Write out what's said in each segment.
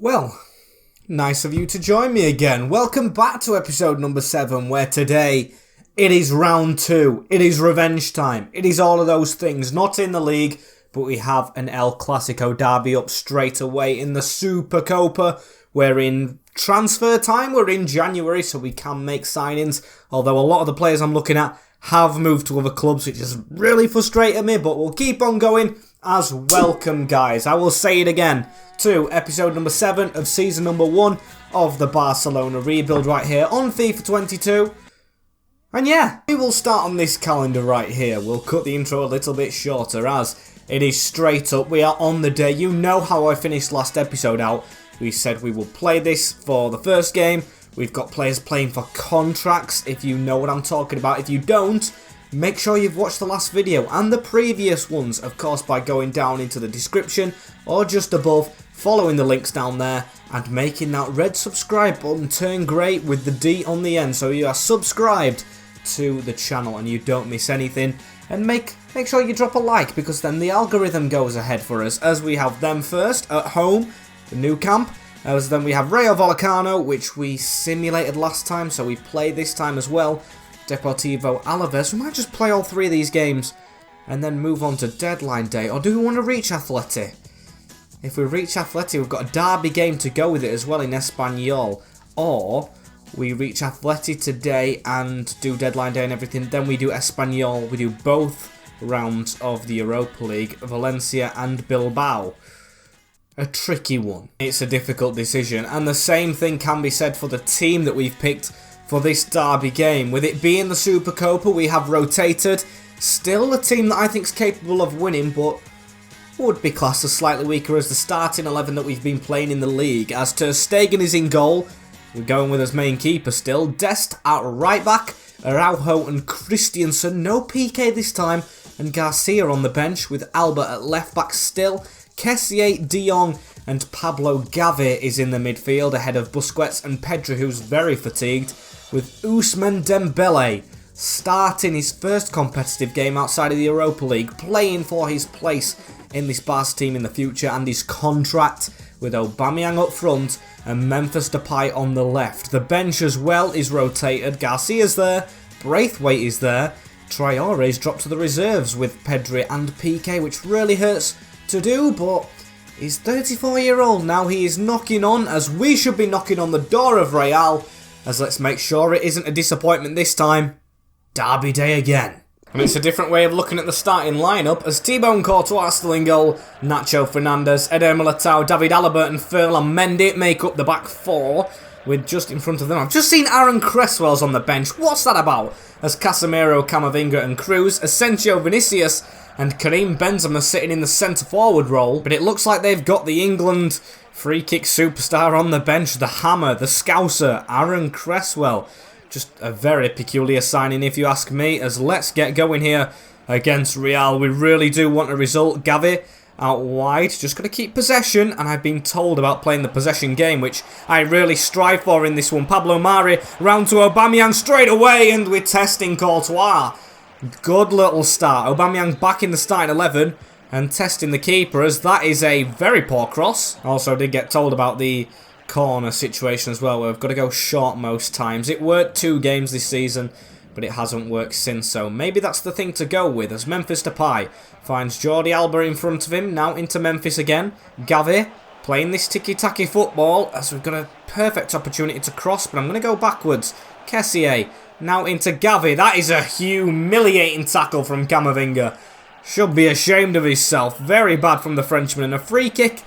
Well, nice of you to join me again. Welcome back to episode number 7, where today it is round 2. It is revenge time. It is all of those things, not in the league, but we have an El Clasico derby up straight away in the Supercopa. We're in transfer time. We're in January, so we can make signings, although a lot of the players I'm looking at have moved to other clubs, which has really frustrated me, but we'll keep on going as welcome, guys. I will say it again, to episode number 7 of season number 1 of the Barcelona rebuild right here on FIFA 22. And yeah, we will start on this calendar right here. We'll cut the intro a little bit shorter as it is straight up. We are on the day. You know how I finished last episode out. We said we will play this for the first game. We've got players playing for contracts, if you know what I'm talking about. If you don't, make sure you've watched the last video and the previous ones, of course, by going down into the description or just above, following the links down there and making that red subscribe button turn grey with the D on the end so you are subscribed to the channel and you don't miss anything. And make sure you drop a like, because then the algorithm goes ahead for us, as we have them first at home, the new camp. As then we have Rayo Vallecano, which we simulated last time, so we play this time as well. Deportivo Alaves. We might just play all 3 of these games and then move on to deadline day. Or do we want to reach Atleti? If we reach Atleti, we've got a derby game to go with it as well in Espanyol. Or we reach Atleti today and do deadline day and everything. Then we do Espanyol. We do both rounds of the Europa League, Valencia and Bilbao. A tricky one. It's a difficult decision, and the same thing can be said for the team that we've picked for this derby game. With it being the Supercopa, we have rotated. Still a team that I think is capable of winning, but would be classed as slightly weaker as the starting 11 that we've been playing in the league. As Ter Stegen is in goal, we're going with his main keeper still. Dest at right back, Araujo and Christiansen. No PK this time, and Garcia on the bench with Alba at left back still. Kessié, De Jong and Pablo Gavi is in the midfield ahead of Busquets and Pedri, who's very fatigued, with Ousmane Dembele starting his first competitive game outside of the Europa League, playing for his place in this Barca team in the future and his contract, with Aubameyang up front and Memphis Depay on the left. The bench as well is rotated. Garcia's there, Braithwaite is there, Traore's dropped to the reserves with Pedri and PK, which really hurts to do, but he's 34-year-old now. He is knocking on, as we should be knocking on the door of Real, as let's make sure it isn't a disappointment this time. Derby day again. And it's a different way of looking at the starting lineup, as Thibaut Courtois still in goal, Nacho Fernandes, Eder Militao, David Alaba and Ferland Mendy make up the back 4, with just in front of them, I've just seen Aaron Cresswell's on the bench. What's that about? As Casemiro, Camavinga and Cruz, Asensio, Vinicius and Karim Benzema sitting in the centre-forward role. But it looks like they've got the England free-kick superstar on the bench, the hammer, the scouser, Aaron Cresswell. Just a very peculiar signing if you ask me, as let's get going here against Real. We really do want a result. Gavi out wide, just going to keep possession, and I've been told about playing the possession game, which I really strive for in this one. Pablo Mari round to Aubameyang straight away, and we're testing Courtois. Good little start. Aubameyang back in the starting 11 and testing the keeper, as that is a very poor cross. Also did get told about the corner situation as well, where we've got to go short most times. It worked 2 games this season, but it hasn't worked since, so maybe that's the thing to go with, as Memphis Depay finds Jordi Alba in front of him, now into Memphis again. Gavi playing this tiki-taki football, as we've got a perfect opportunity to cross, but I'm going to go backwards. Kessié now into Gavi. That is a humiliating tackle from Camavinga. Should be ashamed of himself. Very bad from the Frenchman, and a free kick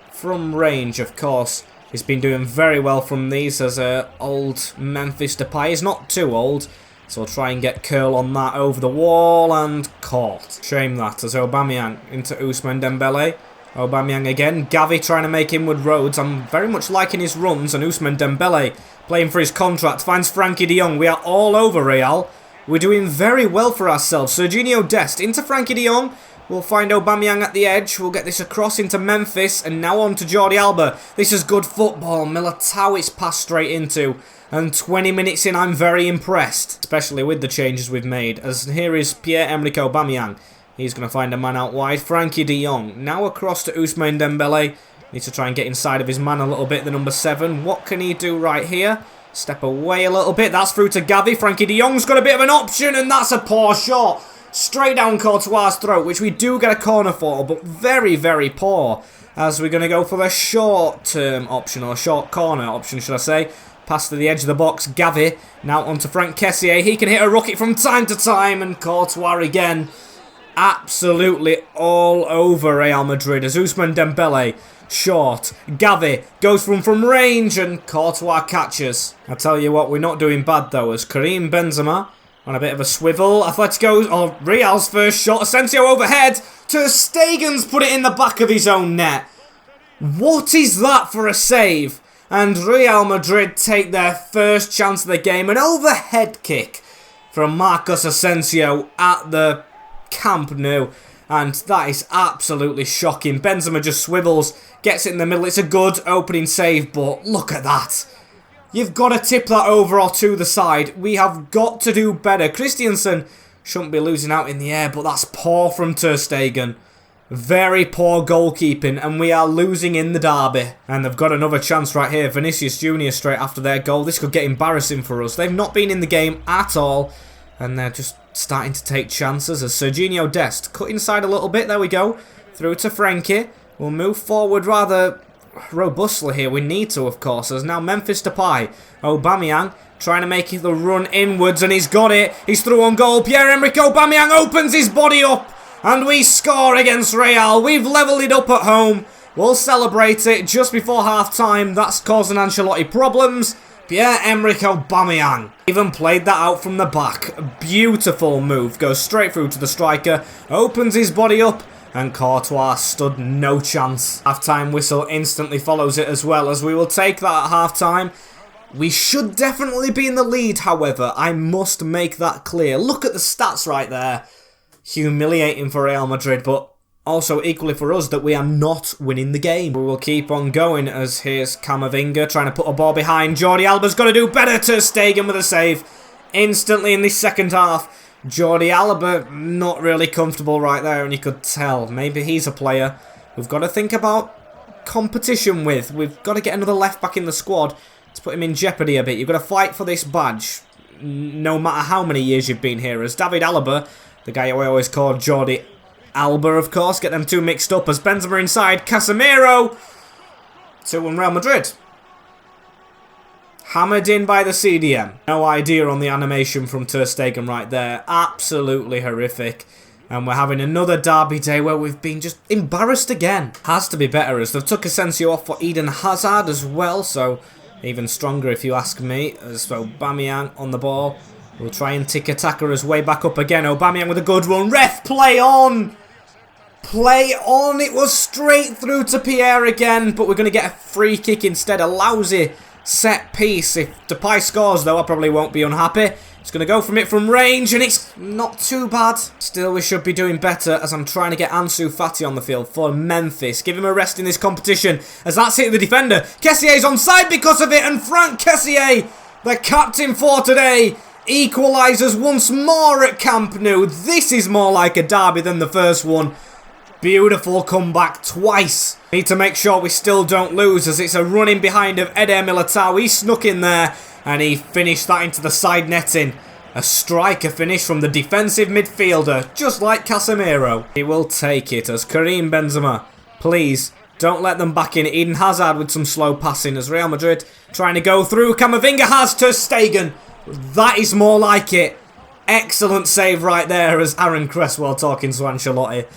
from range, of course. He's been doing very well from these, as old Memphis Depay is not too old. So we'll try and get curl on that over the wall, and caught. Shame that, as Aubameyang into Ousmane Dembele. Aubameyang again. Gavi trying to make inward roads. I'm very much liking his runs, and Ousmane Dembele playing for his contract finds Frankie de Jong. We are all over Real. We're doing very well for ourselves. Serginho Dest into Frankie de Jong. We'll find Aubameyang at the edge. We'll get this across into Memphis, and now on to Jordi Alba. This is good football. Militao it's passed straight into. And 20 minutes in, I'm very impressed, especially with the changes we've made. As here is Pierre-Emerick Aubameyang. He's going to find a man out wide. Frankie de Jong now across to Ousmane Dembele. Needs to try and get inside of his man a little bit, the number 7. What can he do right here? Step away a little bit. That's through to Gavi. Frankie de Jong's got a bit of an option, and that's a poor shot. Straight down Courtois' throat, which we do get a corner for, but very, very poor. As we're going to go for the short-term option, or short corner option, should I say. Pass to the edge of the box. Gavi now onto Franck Kessié. He can hit a rocket from time to time, and Courtois again. Absolutely all over Real Madrid as Ousmane Dembele, short, Gavi goes from range and Courtois catches. I tell you what, we're not doing bad though as Karim Benzema on a bit of a swivel. Atletico's, or Real's first shot, Asensio overhead, Ter Stegen's put it in the back of his own net. What is that for a save? And Real Madrid take their first chance of the game, an overhead kick from Marcos Asensio at the Camp Nou, and that is absolutely shocking. Benzema just swivels, gets it in the middle. It's a good opening save, but look at that. You've got to tip that over or to the side. We have got to do better. Christensen shouldn't be losing out in the air, but that's poor from Ter Stegen. Very poor goalkeeping, and we are losing in the derby. And they've got another chance right here. Vinicius Junior straight after their goal. This could get embarrassing for us. They've not been in the game at all, and they're just starting to take chances as Serginho Dest cut inside a little bit. There we go. Through to Frankie. We'll move forward rather robustly here. We need to, of course, as now Memphis Depay. Aubameyang trying to make the run inwards, and he's got it. He's through on goal. Pierre-Emerick Aubameyang opens his body up, and we score against Real. We've levelled it up at home. We'll celebrate it just before half-time. That's causing Ancelotti problems. Pierre-Emerick Aubameyang even played that out from the back. A beautiful move. Goes straight through to the striker. Opens his body up. And Courtois stood no chance. Half-time whistle instantly follows it as well, as we will take that at half-time. We should definitely be in the lead, however. I must make that clear. Look at the stats right there. Humiliating for Real Madrid, but also equally for us that we are not winning the game. We will keep on going as here's Camavinga trying to put a ball behind. Jordi Alba's got to do better. Ter Stegen with a save instantly in the second half. Jordi Alba not really comfortable right there, and you could tell maybe he's a player we've got to think about competition with. We've got to get another left back in the squad to put him in jeopardy a bit. You've got to fight for this badge no matter how many years you've been here. As David Alaba, the guy who I always called Jordi Alba, of course, get them two mixed up as Benzema inside. Casemiro 2-1 Real Madrid. Hammered in by the CDM. No idea on the animation from Ter Stegen right there. Absolutely horrific. And we're having another derby day where we've been just embarrassed again. Has to be better as they've took Asensio off for Eden Hazard as well. So even stronger if you ask me. As Aubameyang on the ball. We'll try and tick-a-tacker his way back up again. Aubameyang with a good run. Ref, play on! Play on! It was straight through to Pierre again. But we're going to get a free kick instead. A lousy set piece. If Depay scores though, I probably won't be unhappy. It's going to go from it from range, and it's not too bad. Still, we should be doing better as I'm trying to get Ansu Fati on the field for Memphis. Give him a rest in this competition as that's hit the defender. Kessié's onside because of it, and Franck Kessié, the captain for today, equalises once more at Camp Nou. This is more like a derby than the first one. Beautiful comeback twice. Need to make sure we still don't lose as it's a running behind of Eder Militao. He snuck in there and he finished that into the side netting. A striker finish from the defensive midfielder, just like Casemiro. He will take it as Karim Benzema. Please, don't let them back in. Eden Hazard with some slow passing as Real Madrid trying to go through. Camavinga has Ter Stegen. That is more like it. Excellent save right there as Aaron Cresswell talking to Ancelotti.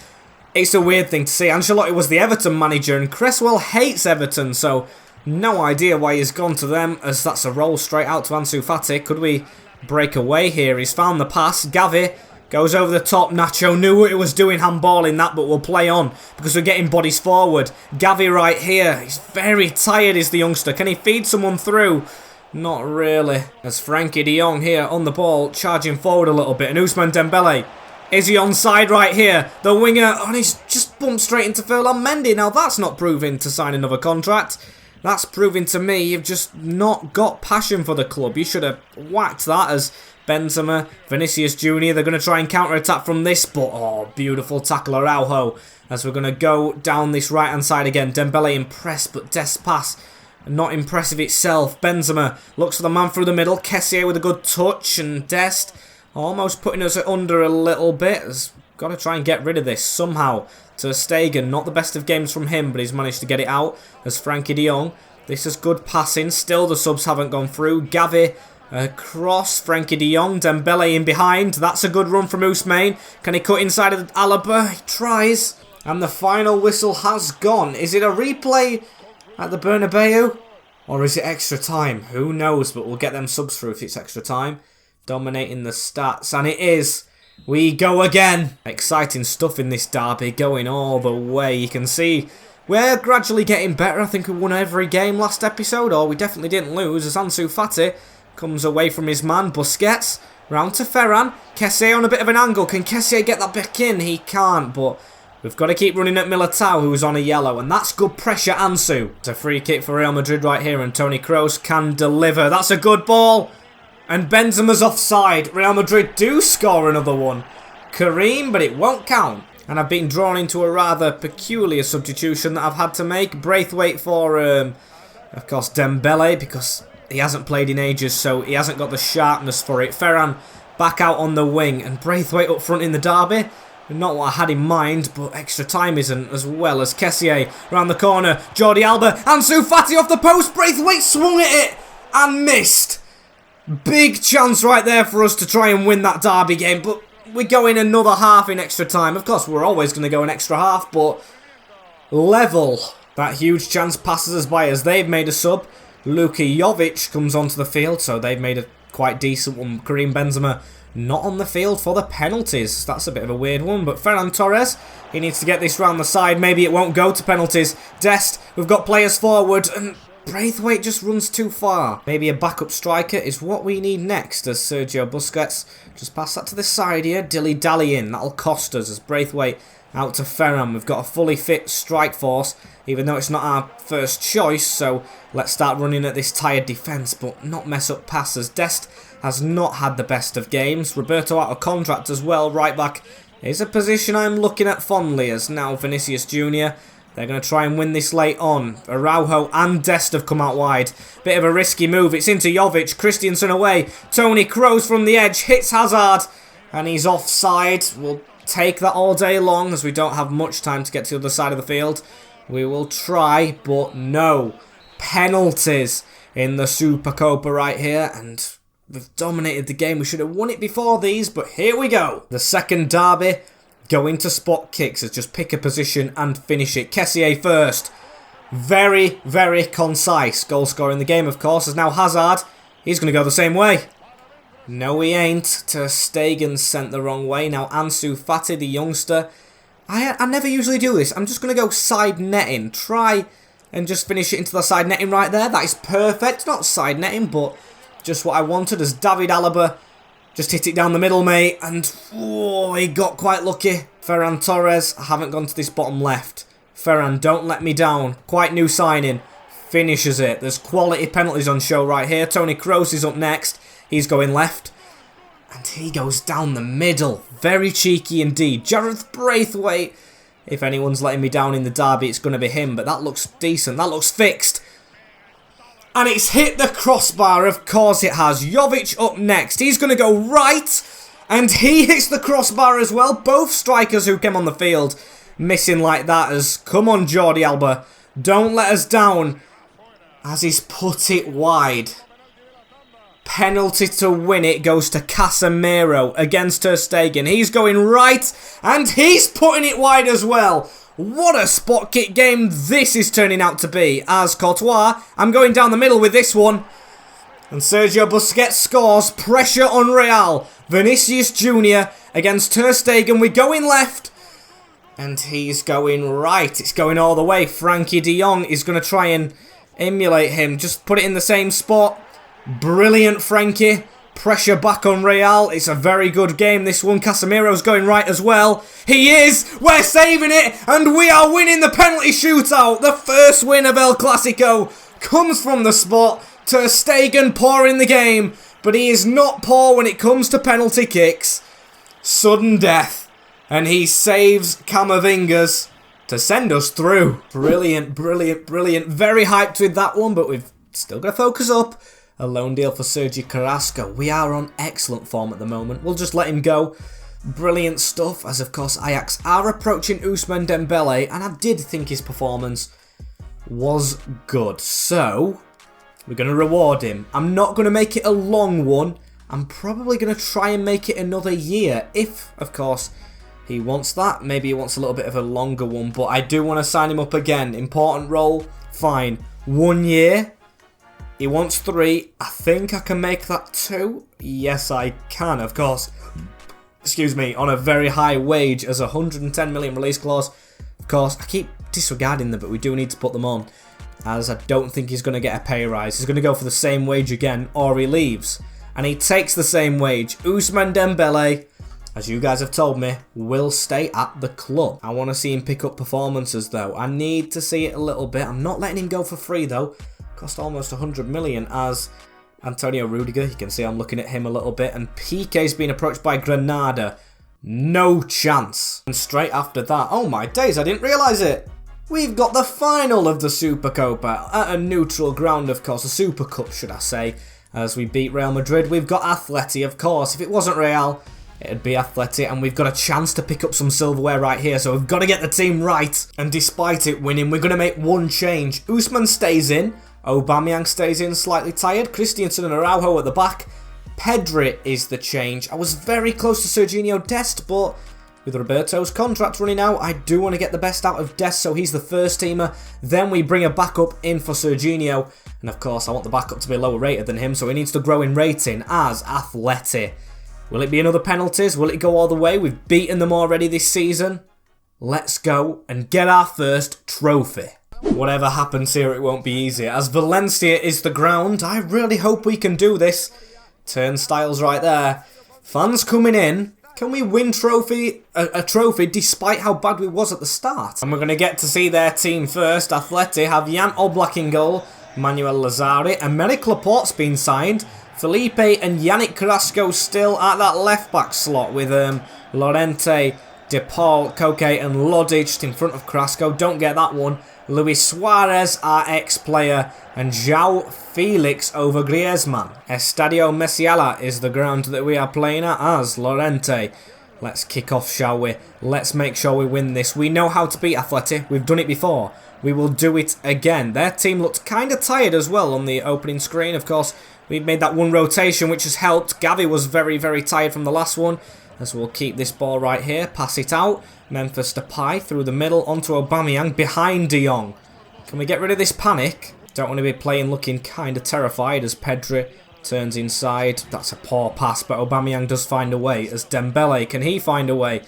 It's a weird thing to see. Ancelotti was the Everton manager and Cresswell hates Everton, so no idea why he's gone to them as that's a roll straight out to Ansu Fati. Could we break away here? He's found the pass. Gavi goes over the top. Nacho knew what he was doing handballing that, but we'll play on because we're getting bodies forward. Gavi right here. He's very tired, is the youngster. Can he feed someone through? Not really. As Frankie de Jong here on the ball, charging forward a little bit. And Ousmane Dembele. Is he onside right here? The winger, and he's just bumped straight into Ferland Mendy. Now that's not proving to sign another contract. That's proving to me you've just not got passion for the club. You should have whacked that as Benzema, Vinicius Jr. They're going to try and counter-attack from this, but oh, beautiful tackle Araujo. As we're going to go down this right-hand side again. Dembele impressed, but Dest pass not impressive itself. Benzema looks for the man through the middle. Kessié with a good touch, and Dest almost putting us under a little bit. Has got to try and get rid of this somehow. Ter Stegen, not the best of games from him, but he's managed to get it out. As Frankie de Jong. This is good passing. Still the subs haven't gone through. Gavi across. Frankie de Jong. Dembele in behind. That's a good run from Ousmane. Can he cut inside of Alaba? He tries. And the final whistle has gone. Is it a replay at the Bernabeu? Or is it extra time? Who knows, but we'll get them subs through if it's extra time. Dominating the stats. And it is. We go again. Exciting stuff in this derby. Going all the way. You can see we're gradually getting better. I think we won every game last episode. Or we definitely didn't lose as Ansu Fati comes away from his man. Busquets. Round to Ferran. Kessié on a bit of an angle. Can Kessié get that back in? He can't, but we've got to keep running at Militao, who's on a yellow, and that's good pressure, Ansu. It's a free kick for Real Madrid right here, and Toni Kroos can deliver. That's a good ball. And Benzema's offside. Real Madrid do score another one. Karim, but it won't count. And I've been drawn into a rather peculiar substitution that I've had to make. Braithwaite for, of course, Dembele, because he hasn't played in ages, so he hasn't got the sharpness for it. Ferran back out on the wing, and Braithwaite up front in the derby. Not what I had in mind, but extra time isn't, as well as Kessié round the corner. Jordi Alba, Ansu Fati off the post. Braithwaite swung at it and missed. Big chance right there for us to try and win that derby game, but we go in another half in extra time. Of course, we're always going to go an extra half, but level. That huge chance passes us by as they've made a sub. Luka Jovic comes onto the field, so they've made a quite decent one. Karim Benzema not on the field for the penalties. That's a bit of a weird one, but Ferran Torres, he needs to get this round the side. Maybe it won't go to penalties. Dest, we've got players forward, and Braithwaite just runs too far. Maybe a backup striker is what we need next, as Sergio Busquets just pass that to the side here. Dilly-dallying, that'll cost us as Braithwaite out to Ferran. We've got a fully fit strike force, even though it's not our first choice, so let's start running at this tired defence, but not mess up passes. Dest has not had the best of games. Roberto out of contract as well. Right back is a position I'm looking at fondly, as now Vinicius Jr. They're going to try and win this late on. Araujo and Dest have come out wide. Bit of a risky move. It's into Jovic. Christensen away. Toni Kroos from the edge. Hits Hazard. And he's offside. We'll take that all day long as we don't have much time to get to the other side of the field. We will try, but no. Penalties in the Supercopa right here. And we've dominated the game. We should have won it before these, but here we go. The second derby, going to spot kicks. Is just pick a position and finish it. Kessié first. Very, very concise. Goal scorer in the game, of course, is now Hazard. He's going to go the same way. No, he ain't. Ter Stegen sent the wrong way. Now Ansu Fati, the youngster. I never usually do this. I'm just going to go side netting. Try and just finish it into the side netting right there. That is perfect. Not side netting, but just what I wanted, as David Alaba just hit it down the middle, mate. And oh, he got quite lucky. Ferran Torres, I haven't gone to this bottom left. Ferran, don't let me down. Quite new signing. Finishes it. There's quality penalties on show right here. Toni Kroos is up next. He's going left. And he goes down the middle. Very cheeky indeed. Gareth Braithwaite. If anyone's letting me down in the derby, it's going to be him. But that looks decent. That looks fixed. And it's hit the crossbar. Of course it has. Jovic up next. He's going to go right. And he hits the crossbar as well. Both strikers who came on the field missing like that. As come on, Jordi Alba. Don't let us down. As he's put it wide. Penalty to win it goes to Casemiro against Ter Stegen. He's going right. And he's putting it wide as well. What a spot kick game this is turning out to be. As Courtois, I'm going down the middle with this one. And Sergio Busquets scores. Pressure on Real. Vinicius Jr. against Ter Stegen. We're going left. And he's going right. It's going all the way. Frankie de Jong is going to try and emulate him. Just put it in the same spot. Brilliant, Frankie. Pressure back on Real. It's a very good game, this one. Casemiro's going right as well. He is. We're saving it. And we are winning the penalty shootout. The first win of El Clasico comes from the spot. Ter Stegen pouring the game. but he is not poor when it comes to penalty kicks. Sudden death, and he saves Camavinga's to send us through. Brilliant, brilliant, brilliant. Very hyped with that one, but we've still got to focus up. A loan deal for Sergi Carrasco. We are on excellent form at the moment. We'll just let him go. Brilliant stuff, as of course Ajax are approaching Ousmane Dembele, and I did think his performance was good. So, we're going to reward him. I'm not going to make it a long one. I'm probably going to try and make it another year, if, of course, he wants that. Maybe he wants a little bit of a longer one, but I do want to sign him up again. Important role, fine. 1 year. He wants 3. I think I can make that 2. Yes, I can, of course. Excuse me, on a very high wage as a 110 million release clause. Of course, I keep disregarding them, but we do need to put them on, as I don't think he's going to get a pay rise. He's going to go for the same wage again, or he leaves. And he takes the same wage. Ousmane Dembele, as you guys have told me, will stay at the club. I want to see him pick up performances, though. I need to see it a little bit. I'm not letting him go for free, though. Cost almost 100 million as Antonio Rudiger. You can see I'm looking at him a little bit. And Piqué's been approached by Granada. No chance. And straight after that, oh my days, I didn't realise it. We've got the final of the Supercopa at a neutral ground, of course. A Super Cup, should I say, as we beat Real Madrid. We've got Atleti, of course. If it wasn't Real, it'd be Atleti, and we've got a chance to pick up some silverware right here, so we've got to get the team right. And despite it winning, we're going to make one change. Ousmane stays in. Aubameyang stays in, slightly tired. Christensen and Araujo at the back. Pedri is the change. I was very close to Serginho Dest, but with Roberto's contract running out, I do want to get the best out of Dest, so he's the first teamer. Then we bring a backup in for Serginho. And of course, I want the backup to be lower rated than him, so he needs to grow in rating as Atleti. Will it be another penalties? Will it go all the way? We've beaten them already this season. Let's go and get our first trophy. Whatever happens here, it won't be easy. As Valencia is the ground, I really hope we can do this. Turnstiles right there. Fans coming in. Can we win a trophy despite how bad we was at the start? And we're going to get to see their team first. Atleti have Jan Oblak in goal. Manuel Lazare. Emerick Laporte's been signed. Felipe and Yannick Carrasco still at that left-back slot with Llorente, De Paul, Koke and Lodi just in front of Carrasco. Don't get that one. Luis Suarez, our ex-player, and João Felix over Griezmann. Estadio Mesiala is the ground that we are playing at as Llorente. Let's kick off, shall we? Let's make sure we win this. We know how to beat Atleti. We've done it before. We will do it again. Their team looked kind of tired as well on the opening screen. Of course, we made that one rotation, which has helped. Gavi was very, very tired from the last one. As we'll keep this ball right here. Pass it out. Memphis Depay through the middle onto Aubameyang behind De Jong. Can we get rid of this panic? Don't want to be playing looking kind of terrified as Pedri turns inside. That's a poor pass, but Aubameyang does find a way. As Dembele, can he find a way?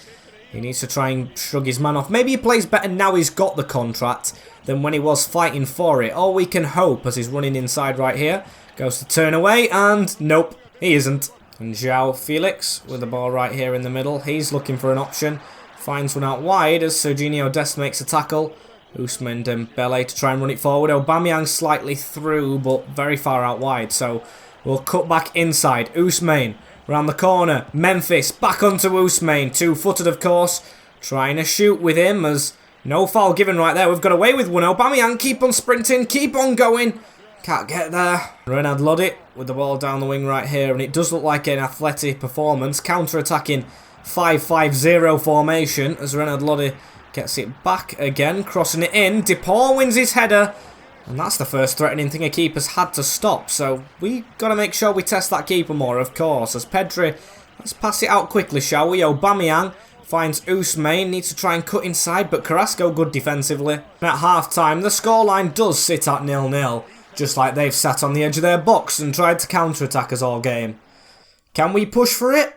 He needs to try and shrug his man off. Maybe he plays better now he's got the contract than when he was fighting for it. All we can hope as he's running inside right here. Goes to turn away and nope, he isn't. And João Felix with the ball right here in the middle. He's looking for an option. Finds one out wide as Serginho Dest makes a tackle. Ousmane Dembele to try and run it forward. Aubameyang slightly through but very far out wide. So we'll cut back inside. Ousmane round the corner. Memphis back onto Ousmane. Two-footed of course. Trying to shoot with him as no foul given right there. We've got away with one. Aubameyang keep on sprinting. Keep on going. Can't get there. Renard Lodi with the ball down the wing right here. And it does look like an Atleti performance. Counter-attacking 5-5-0 formation as Renard Lodi gets it back again. Crossing it in. De Paul wins his header. And that's the first threatening thing a keeper's had to stop. So we got to make sure we test that keeper more, of course. As Pedri, let's pass it out quickly, shall we? Aubameyang finds Ousmane. Needs to try and cut inside. But Carrasco good defensively. And at half-time, the scoreline does sit at 0-0. Just like they've sat on the edge of their box and tried to counter-attack us all game. Can we push for it?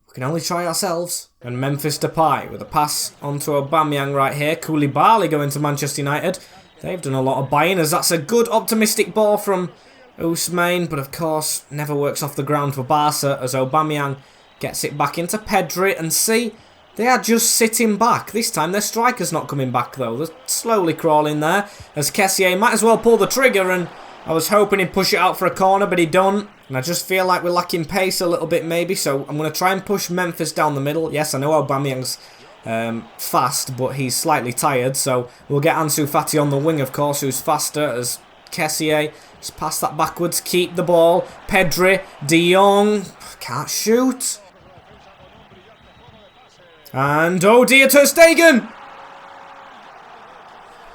We can only try ourselves. And Memphis Depay with a pass onto Aubameyang right here. Koulibaly going to Manchester United. They've done a lot of buying as that's a good optimistic ball from Ousmane. But of course, never works off the ground for Barca as Aubameyang gets it back into Pedri. And see, they are just sitting back. This time their striker's not coming back though. They're slowly crawling there as Kessié might as well pull the trigger and I was hoping he'd push it out for a corner, but he don't. And I just feel like we're lacking pace a little bit maybe, so I'm going to try and push Memphis down the middle. Yes, I know Aubameyang's fast, but he's slightly tired, so we'll get Ansu Fati on the wing, of course, who's faster as Kessié. Just pass that backwards, keep the ball. Pedri, De Jong, can't shoot. And oh dear, Ter Stegen!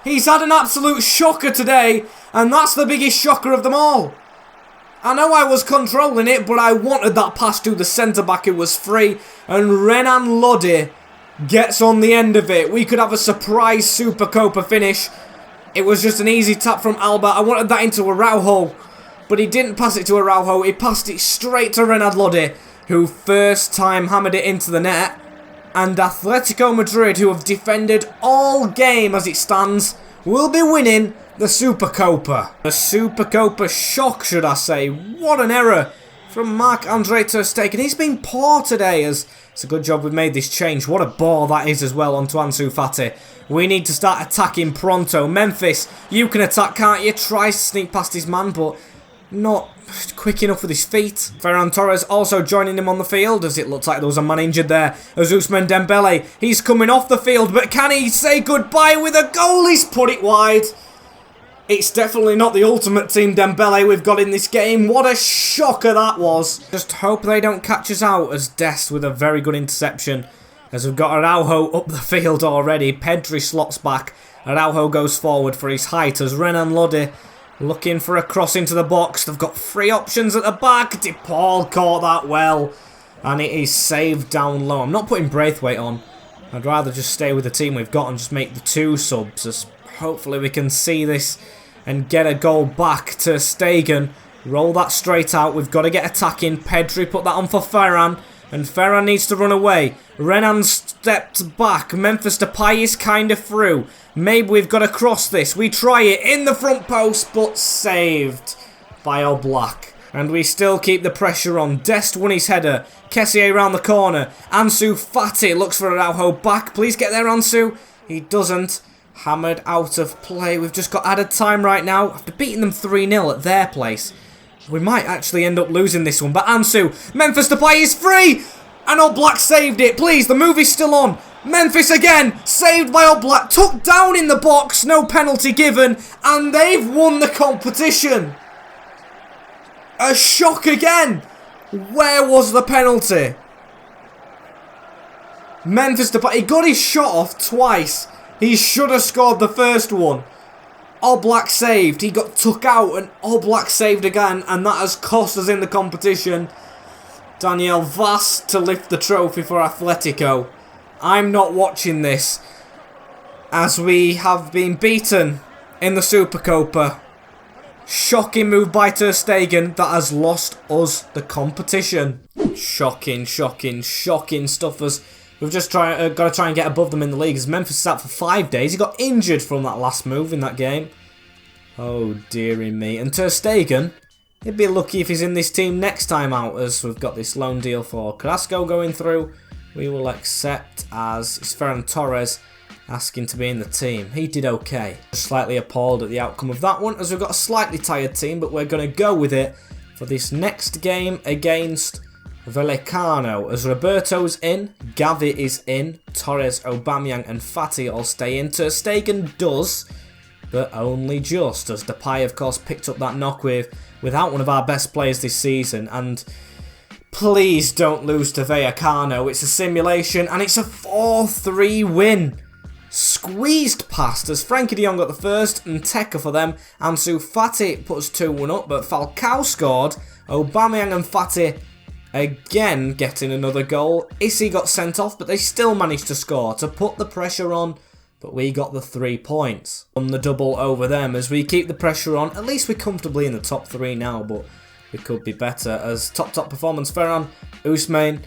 He's had an absolute shocker today, and that's the biggest shocker of them all. I know I was controlling it, but I wanted that pass to the centre-back. It was free, and Renan Lodi gets on the end of it. We could have a surprise Supercopa finish. It was just an easy tap from Alba. I wanted that into Araujo, but he didn't pass it to Araujo. He passed it straight to Renan Lodi, who first time hammered it into the net. And Atletico Madrid, who have defended all game as it stands, will be winning the Supercopa. The Supercopa shock, should I say. What an error from Marc-Andre Ter Stegen. He's been poor today, as it's a good job we've made this change. What a ball that is as well onto Ansu Fati. We need to start attacking pronto. Memphis, you can attack, can't you? Tries to sneak past his man, but not quick enough with his feet. Ferran Torres also joining him on the field, as it looks like there was a man injured there. As Ousmane Dembele, he's coming off the field, but can he say goodbye with a goal? He's put it wide. It's definitely not the ultimate team Dembele we've got in this game. What a shocker that was. Just hope they don't catch us out, as Dest with a very good interception. As we've got Araujo up the field already. Pedri slots back. Araujo goes forward for his height as Renan Lodi looking for a cross into the box. They've got three options at the back. De Paul caught that well. And it is saved down low. I'm not putting Braithwaite on. I'd rather just stay with the team we've got and just make the two subs. As hopefully we can see this and get a goal back to Stegen. Roll that straight out. We've got to get attacking. Pedri put that on for Ferran. And Ferran needs to run away. Renan stepped back. Memphis Depay is kind of through. Maybe we've got to cross this. We try it in the front post, but saved by Oblak. And we still keep the pressure on. Dest won his header. Kessié round the corner. Ansu Fati looks for Araujo back. Please get there, Ansu. He doesn't. Hammered out of play. We've just got added time right now. After beating them 3-0 at their place, we might actually end up losing this one. But Ansu, Memphis Depay is free! And Oblak saved it. Please, the movie's still on. Memphis again, saved by Oblak. Tucked down in the box, no penalty given. And they've won the competition. A shock again. Where was the penalty? Memphis Depay, he got his shot off twice. He should have scored the first one. Oblak saved. He got took out and Oblak saved again. And that has cost us in the competition. Daniel Vaz to lift the trophy for Atletico. I'm not watching this, as we have been beaten in the Supercopa. Shocking move by Ter Stegen that has lost us the competition. Shocking, shocking, shocking stuff. As we've just got to try and get above them in the league. As Memphis is out for 5 days. He got injured from that last move in that game. Oh dearie me. And Ter Stegen, he'd be lucky if he's in this team next time out, as we've got this loan deal for Carrasco going through. We will accept, as it's Ferran Torres asking to be in the team. He did okay. Slightly appalled at the outcome of that one, as we've got a slightly tired team, but we're going to go with it for this next game against Vallecano. As Roberto's in, Gavi is in, Torres, Aubameyang and Fati all stay in. Ter Stegen does, but only just, as Depay of course picked up that knock without one of our best players this season. And please don't lose to Vallecano. It's a simulation and it's a 4-3 win. Squeezed past as Frankie de Jong got the first and Teka for them. Ansu Fati put us 2-1 up, but Falcao scored. Aubameyang and Fati again getting another goal. Issy got sent off, but they still managed to score to put the pressure on. But we got the 3 points on the double over them as we keep the pressure on. At least we're comfortably in the top 3 now, but we could be better. As top performance, Ferran, Ousmane,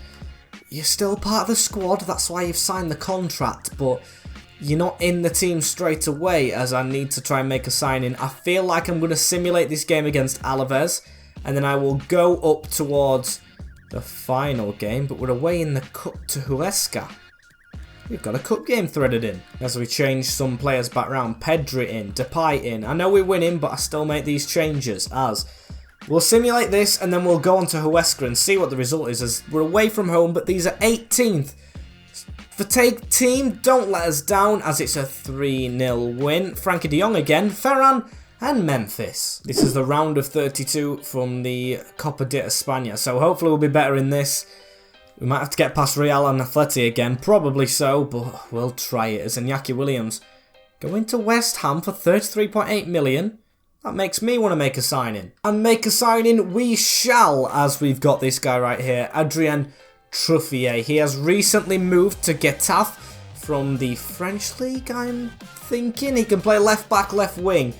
you're still part of the squad. That's why you've signed the contract, but you're not in the team straight away, as I need to try and make a signing. I feel like I'm going to simulate this game against Alaves, and then I will go up towards the final game, but we're away in the cup to Huesca. we've got a cup game threaded in. As we change some players back round, Pedri in, Depay in. I know we're winning, but I still make these changes as we'll simulate this and then we'll go on to Huesca and see what the result is as we're away from home, but these are 18th. For take team, don't let us down as it's a 3-0 win. Frankie de Jong again, Ferran and Memphis. This is the round of 32 from the Copa de España, so hopefully we'll be better in this. We might have to get past Real and Atleti again, probably so, but we'll try it as Iñaki Williams going to West Ham for 33.8 million. That makes me want to make a signing. And make a signing we shall, as we've got this guy right here, Adrien Truffier. He has recently moved to Getafe from the French league, I'm thinking. He can play left back, left wing.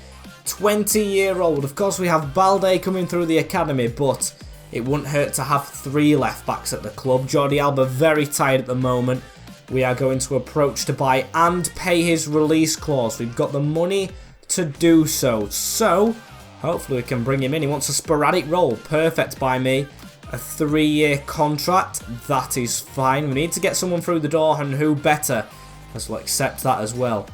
20-year-old. Of course, we have Balde coming through the academy, but it wouldn't hurt to have 3 left backs at the club. Jordi Alba very tired at the moment. We are going to approach to buy and pay his release clause. We've got the money to do so. So, hopefully we can bring him in. He wants a sporadic role. Perfect by me. A 3-year contract, that is fine. We need to get someone through the door, and who better as will accept that as well.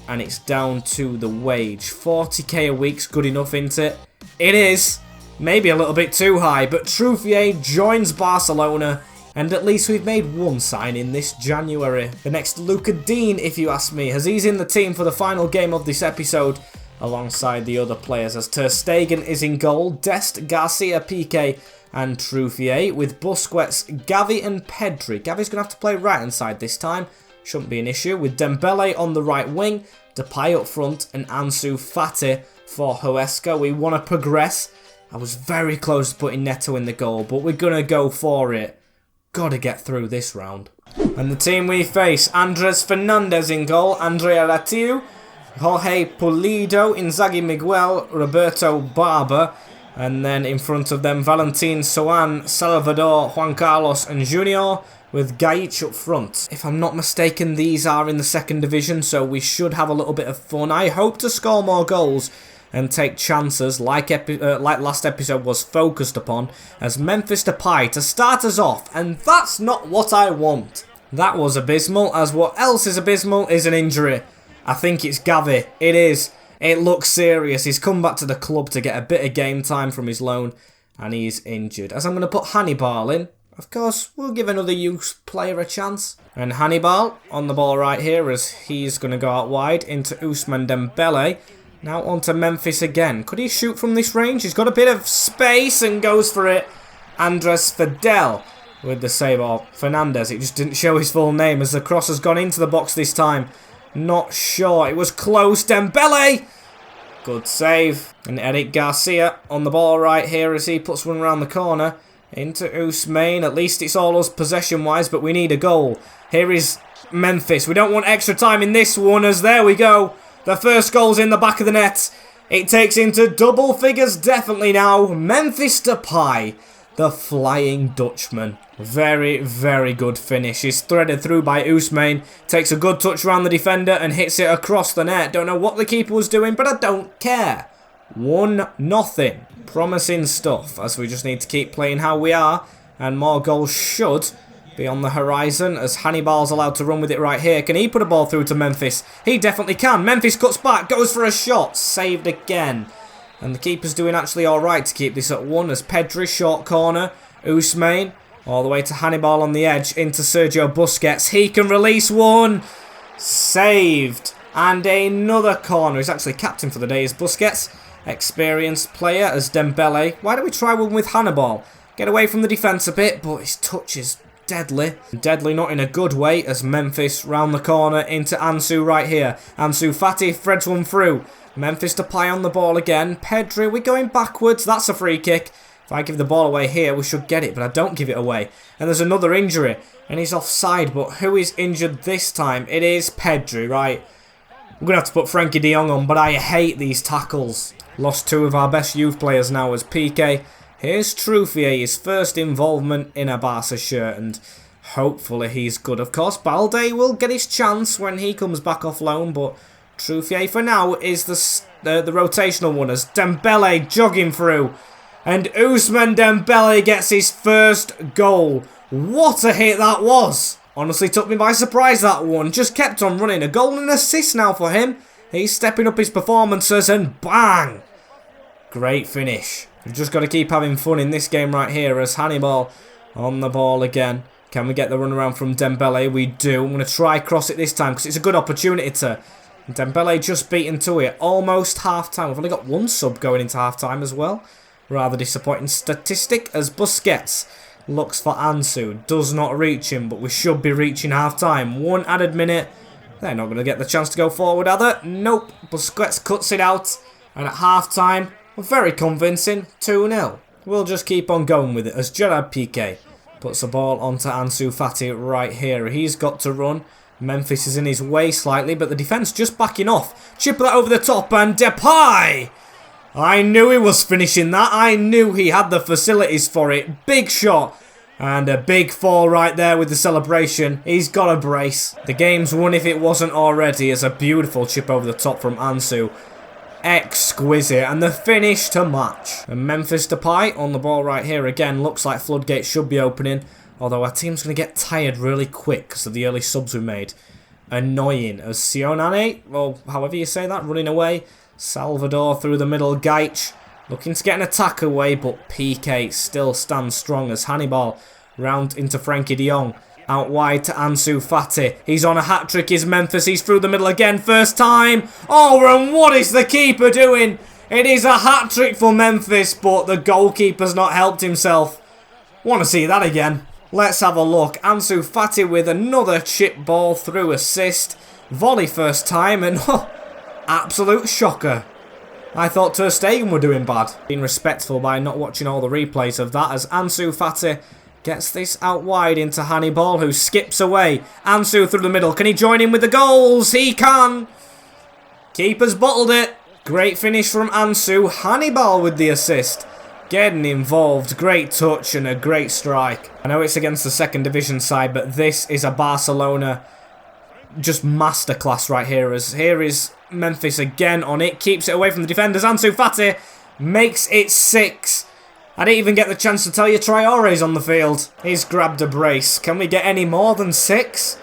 And it's down to the wage. 40k a week's good enough, isn't it? It is. Maybe a little bit too high, but Truffier joins Barcelona, and at least we've made one signing this January. The next Luca Dean, if you ask me, as he's in the team for the final game of this episode, alongside the other players, as Ter Stegen is in goal, Dest, Garcia, Piqué, and Truffier, with Busquets, Gavi and Pedri. Gavi's going to have to play right inside this time. Shouldn't be an issue. With Dembele on the right wing, Depay up front, and Ansu Fati for Huesca. We want to progress. I was very close to putting Neto in the goal, but we're going to go for it. Got to get through this round. And the team we face, Andres Fernandez in goal, Andrea Ratiu, Jorge Pulido, Inzaghi Miguel, Roberto Barber. And then in front of them, Valentin Soan, Salvador, Juan Carlos and Junior, with Gaich up front. If I'm not mistaken, these are in the second division, so we should have a little bit of fun. I hope to score more goals and take chances like last episode was focused upon, as Memphis Depay to start us off, and that's not what I want. That was abysmal, as what else is abysmal is an injury. I think it's Gavi. It is. It looks serious. He's come back to the club to get a bit of game time from his loan, and he's injured. As I'm going to put Hannibal in. Of course, we'll give another youth player a chance. And Hannibal on the ball right here, as he's going to go out wide into Ousmane Dembele. Now on to Memphis again. Could he shoot from this range? He's got a bit of space and goes for it. Andres Fidel with the save. Or Fernandez. It just didn't show his full name as the cross has gone into the box this time. Not sure. It was close. Dembele! Good save. And Eric Garcia on the ball right here as he puts one around the corner. Into Ousmane. At least it's all us possession-wise, but we need a goal. Here is Memphis. We don't want extra time in this one, as there we go. The first goal's in the back of the net. It takes into double figures definitely now. Memphis Depay, the Flying Dutchman. Very, very good finish. He's threaded through by Ousmane. Takes a good touch around the defender and hits it across the net. Don't know what the keeper was doing, but I don't care. 1-0. Promising stuff, as we just need to keep playing how we are. And more goals should be on the horizon, as Hannibal's allowed to run with it right here. Can he put a ball through to Memphis? He definitely can. Memphis cuts back, goes for a shot. Saved again. And the keeper's doing actually alright to keep this at 1, as Pedri, short corner. Ousmane, all the way to Hannibal on the edge, into Sergio Busquets. He can release one. Saved. And another corner. He's actually captain for the day, is Busquets. Experienced player as Dembele. Why don't we try one with Hannibal? Get away from the defence a bit, but his touch is deadly. Deadly not in a good way, as Memphis round the corner into Ansu right here. Ansu Fati threads one through. Memphis Depay on the ball again. Pedri, we're going backwards. That's a free kick. If I give the ball away here, we should get it, but I don't give it away. And there's another injury, and he's offside, but who is injured this time? It is Pedri, right? I'm going to have to put Frankie de Jong on, but I hate these tackles. Lost 2 of our best youth players now as Piqué. Here's Truffier, his first involvement in a Barca shirt, and hopefully he's good. Of course, Balde will get his chance when he comes back off loan, but Truffier for now is the rotational one, as Dembele jogging through. And Ousmane Dembele gets his first goal. What a hit that was! Honestly took me by surprise, that one. Just kept on running. A goal and an assist now for him. He's stepping up his performances and bang! Great finish. We've just got to keep having fun in this game right here as Hannibal on the ball again. Can we get the run around from Dembele? We do. I'm going to try cross it this time because it's a good opportunity to... Dembele just beaten to it. Almost half-time. We've only got one sub going into half-time as well. Rather disappointing statistic as Busquets looks for Ansu. Does not reach him, but we should be reaching half-time. One added minute. They're not going to get the chance to go forward, are they? Nope. Busquets cuts it out. And at half-time, very convincing. 2-0. We'll just keep on going with it as Gerard Piqué puts the ball onto Ansu Fati right here. He's got to run. Memphis is in his way slightly, but the defence just backing off. Chip that over the top and Depay! I knew he was finishing that. I knew he had the facilities for it. Big shot. And a big fall right there with the celebration. He's got a brace. The game's won if it wasn't already as a beautiful chip over the top from Ansu. Exquisite. And the finish to match. And Memphis Depay on the ball right here again. Looks like floodgates should be opening. Although our team's going to get tired really quick because of the early subs we made. Annoying as Sionane, or however you say that, running away. Salvador through the middle. Gaich looking to get an attack away, but PK still stands strong as Hannibal round into Frankie de Jong. Out wide to Ansu Fati. He's on a hat-trick, is Memphis. He's through the middle again. First time. Oh, and what is the keeper doing? It is a hat-trick for Memphis, but the goalkeeper's not helped himself. Want to see that again. Let's have a look. Ansu Fati with another chip ball through assist. Volley first time and absolute shocker. I thought Ter Stegen were doing bad. Being respectful by not watching all the replays of that as Ansu Fati gets this out wide into Hannibal who skips away. Ansu through the middle. Can he join in with the goals? He can. Keeper's bottled it. Great finish from Ansu. Hannibal with the assist. Getting involved, great touch and a great strike. I know it's against the second division side, but this is a Barcelona just masterclass right here. As here is Memphis again on it, keeps it away from the defenders. Ansu Fati makes it 6. I didn't even get the chance to tell you Traore's on the field. He's grabbed a brace. Can we get any more than 6?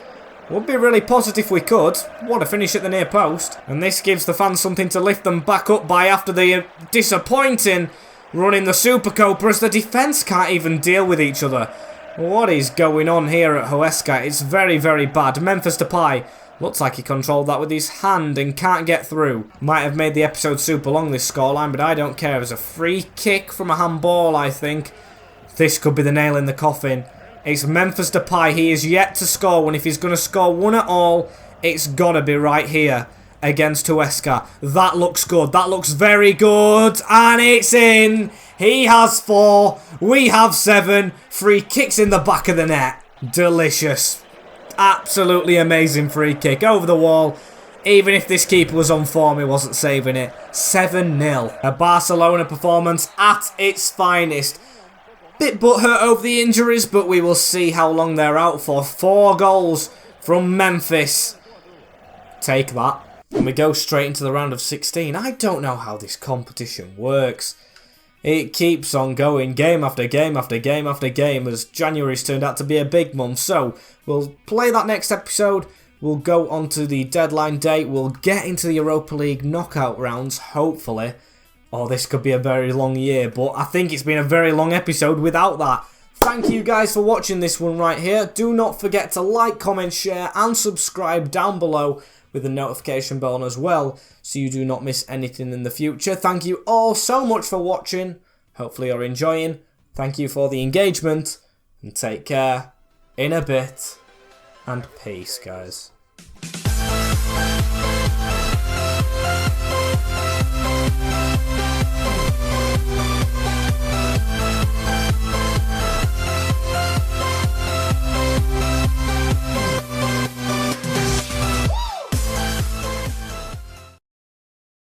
Would be really positive if we could. What a finish at the near post. And this gives the fans something to lift them back up by after the disappointing running the Supercopa as the defence can't even deal with each other. What is going on here at Huesca? It's very, very bad. Memphis Depay looks like he controlled that with his hand and can't get through. Might have made the episode super long, this scoreline, but I don't care. It was a free kick from a handball, I think. This could be the nail in the coffin. It's Memphis Depay. He is yet to score one. If he's going to score one at all, it's got to be right here against Huesca. That looks good. That looks very good. And it's in. He has 4. We have 7. Free kicks in the back of the net. Delicious. Absolutely amazing free kick. Over the wall. Even if this keeper was on form, he wasn't saving it. 7-0. A Barcelona performance at its finest. Bit butthurt over the injuries, but we will see how long they're out for. 4 goals from Memphis. Take that. And we go straight into the round of 16. I don't know how this competition works. It keeps on going, game after game after game after game, as January's turned out to be a big month. So, we'll play that next episode. We'll go on to the deadline date. We'll get into the Europa League knockout rounds, hopefully. Oh, this could be a very long year, but I think it's been a very long episode without that. Thank you guys for watching this one right here. Do not forget to like, comment, share, and subscribe down below with the notification bell on as well, so you do not miss anything in the future. Thank you all so much for watching. Hopefully you're enjoying. Thank you for the engagement, and take care in a bit, and peace, guys.